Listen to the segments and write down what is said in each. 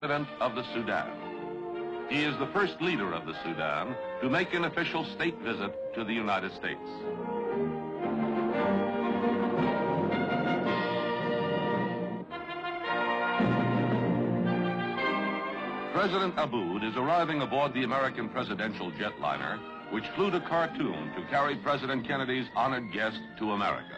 President of the Sudan. He is the first leader of the Sudan to make an official state visit to the United States. President Abboud is arriving aboard the American presidential jetliner, which flew to Khartoum to carry President Kennedy's honored guest to America.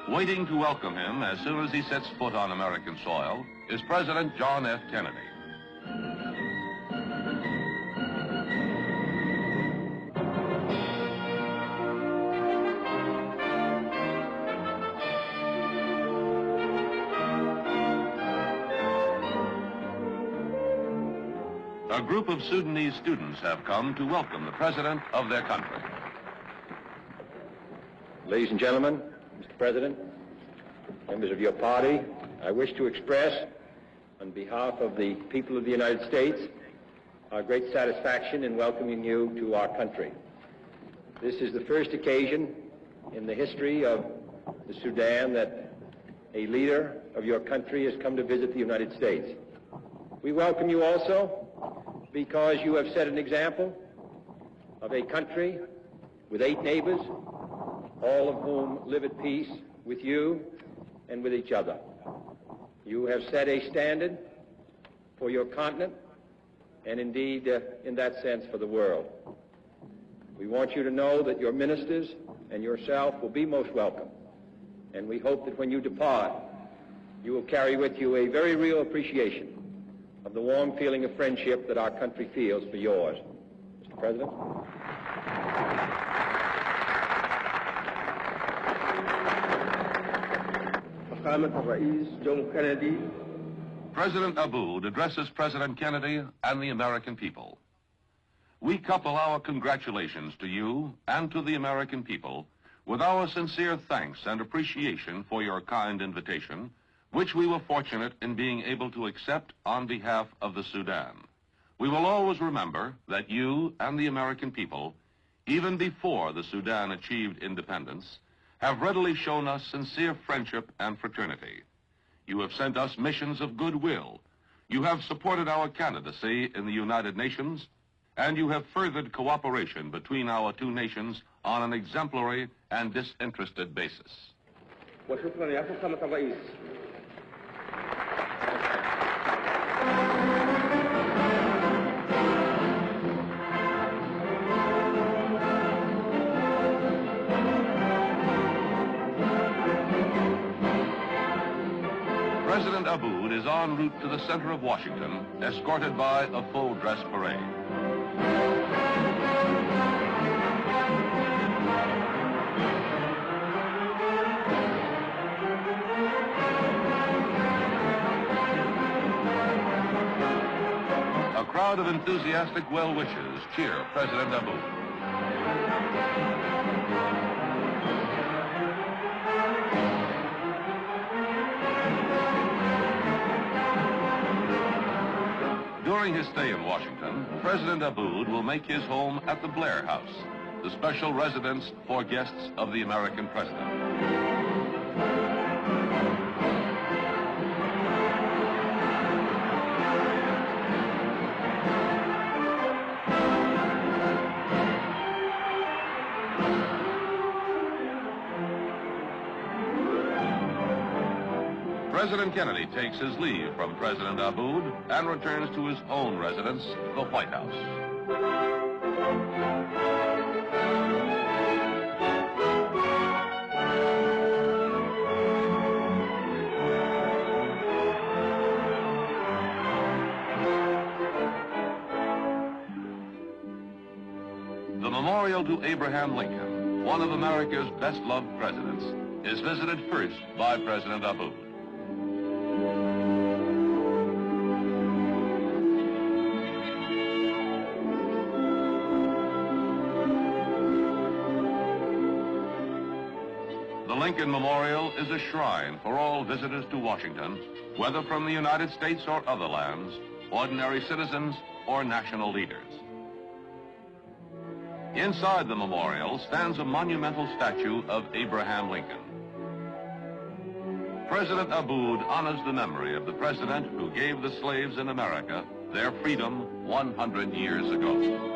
Waiting to welcome him as soon as he sets foot on American soil is President John F. Kennedy. A group of Sudanese students have come to welcome the president of their country. Ladies and gentlemen, Mr. President, members of your party, I wish to express, on behalf of the people of the United States, our great satisfaction in welcoming you to our country. This is the first occasion in the history of the Sudan that a leader of your country has come to visit the United States. We welcome you also because you have set an example of a country with 8 neighbors, all of whom live at peace with you and with each other. You have set a standard for your continent and indeed, in that sense, for the world. We want you to know that your ministers and yourself will be most welcome, and we hope that when you depart, you will carry with you a very real appreciation of the warm feeling of friendship that our country feels for yours. Mr. President. الرئيس جون كندي. President Abboud addresses President Kennedy and the American people. We couple our congratulations to you and to the American people with our sincere thanks and appreciation for your kind invitation, which we were fortunate in being able to accept on behalf of the Sudan. We will always remember that you and the American people, even before the Sudan achieved independence, have readily shown us sincere friendship and fraternity. You have sent us missions of goodwill. You have supported our candidacy in the United Nations, and you have furthered cooperation between our two nations on an exemplary and disinterested basis. وشكرا يا فخامة الرئيس. President Abboud is en route to the center of Washington, escorted by a full dress parade. A crowd of enthusiastic well-wishers cheer President Abboud. During his stay in Washington, President Abboud will make his home at the Blair House, the special residence for guests of the American president. President Kennedy takes his leave from President Abboud and returns to his own residence, the White House. The memorial to Abraham Lincoln, one of America's best-loved presidents, is visited first by President Abboud. The Lincoln Memorial is a shrine for all visitors to Washington, whether from the United States or other lands, ordinary citizens or national leaders. Inside the memorial stands a monumental statue of Abraham Lincoln. President Abboud honors the memory of the president who gave the slaves in America their freedom 100 years ago.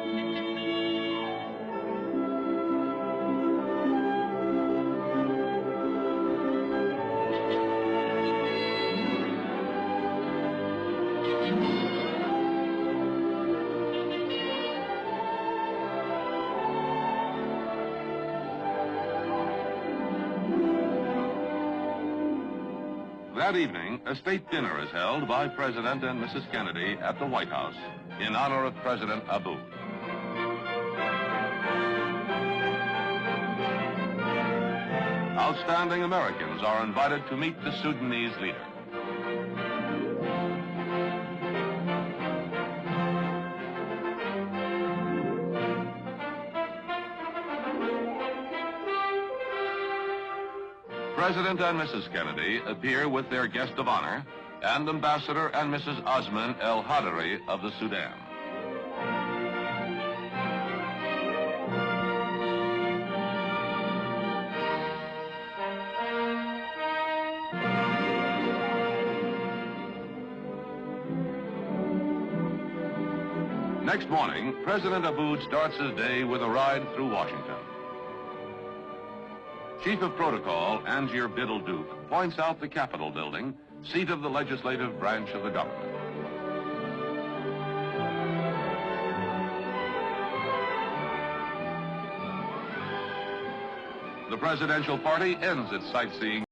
That evening, a state dinner is held by President and Mrs. Kennedy at the White House in honor of President Abboud. Outstanding Americans are invited to meet the Sudanese leader. President and Mrs. Kennedy appear with their guest of honor and Ambassador and Mrs. Osman El Hadari of the Sudan. Next morning, President Abboud starts his day with a ride through Washington. Chief of Protocol, Angier Biddle-Duke, points out the Capitol building, seat of the legislative branch of the government. The presidential party ends its sightseeing